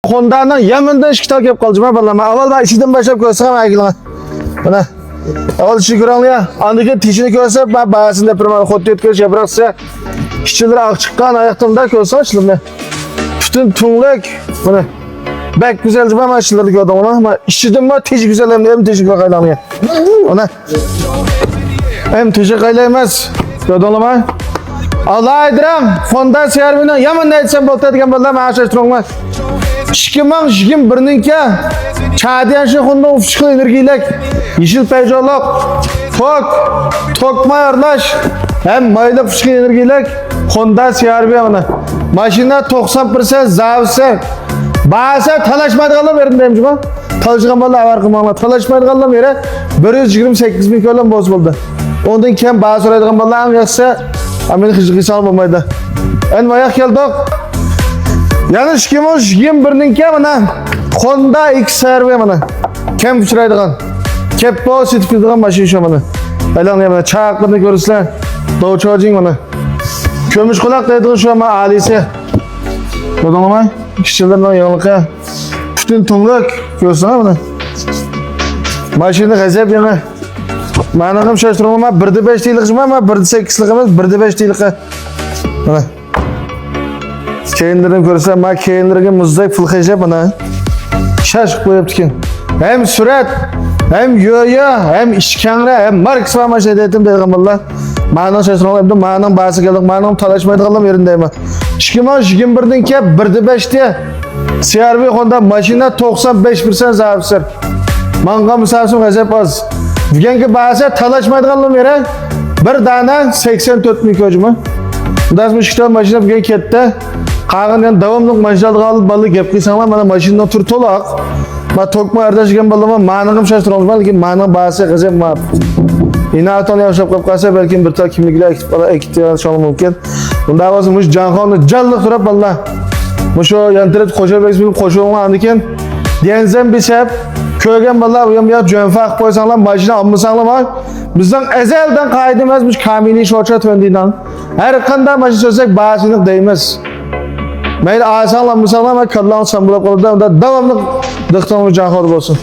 Honda'nın Yemen'den işkital kep kalacağım ha vallahi. Avval ben işiden başlayıp göstereyim aygılına. Bana. Avval işi gören ya. Andaki tişini gösterip ben bayasında yapıyorum. Hotta etkiliş yapraksa. İşçileri akçıkkan ayaktımda göstereyim açılım ne. Bütün tunluk. Bana. Bek güzelce ben açılırdı gördüm ona. Ama işçiden ben tişi güzel hem tişi kaylamaya. Ona. Hem tişi kaylamaz. Gördün mü? Allah aydıram. Honda siyarbinin Yemen'de etsem bolta etken bolda maaş açtırılmaz. Şikimang şikim birninki çadiyan şu Honda ufuşkul energiyilek yeşil pejoluk tokma arlaş hem maylı ufuşkul energiyilek Honda CR-V mana maşina 90% zavsi bahasa talaşmaydı kallam verin deyim cuma talışkan bolla avar kılmama talaşmaydı kallam veri 128 bin kölüm boz buldu ondan kem bahasa soraydıgan bolla an yaksa amin hıcıqı salmamaydı en vayak geldik. Yani şikim birninki mana Honda XR-V mana kem uçuraydigan kep positif edigan maşina şu mana aylan mana çaqlarını görürsüler Dow Charging mana kömüş kulak deydigan şu ama alisi kodolama kişilerden yanılıqqa bütün tunluk görürsüler mana maşina gazep yana mana ham şaştırmama 1.5 deylik ama 1.8'lik emas 1.5 deylik mana keyinlerini görürsem, ben keyinlerine muzdayıp fılkayacağım bana. Şaşık koyup diken. Hem sürat, hem yoya, hem işkenre, hem marks var maşa dedim dedim valla. Mağanan şaşırma olayım da mağanan bahsi geldik, mağanan talaşmaydı kaldım yerindeyim. Şikim birden ki 1.5 diye. CR-V Honda maşina 95% zavsır. Manga misafir gazep az. Diken ki bahsi talaşmaydı kaldım yere. Bir tane 84 bin köcümü. Bundan sonra maşina bugün kette. Qağın davamlıq maşinalığı alıp balı gep qıysanlar mana maşinadan tur tolaq. Ma tokma ardaşgan balama manığım şaştırmaz balki manığım bahsi qızım ma. İna atan yaşap qap qasa belki bir ta kimlikler ekipte şanlı mümkün. Bunda avazı muş canxonı canlı turab valla. Muşo yantiret qo'shabek bilib qo'shuvga andiken denzem bisab kögen valla uyam ya jönfaq qo'ysanlar mashina olmasanlar bizden ezelden qoidamizmiş kamiliy shocha töndidan. Her qanday mashina so'zsak bahsini deymiz. Mayli asanlar musallam kallan sambulab qoldi. Davamlı dıqtanı canxor bo'lsin.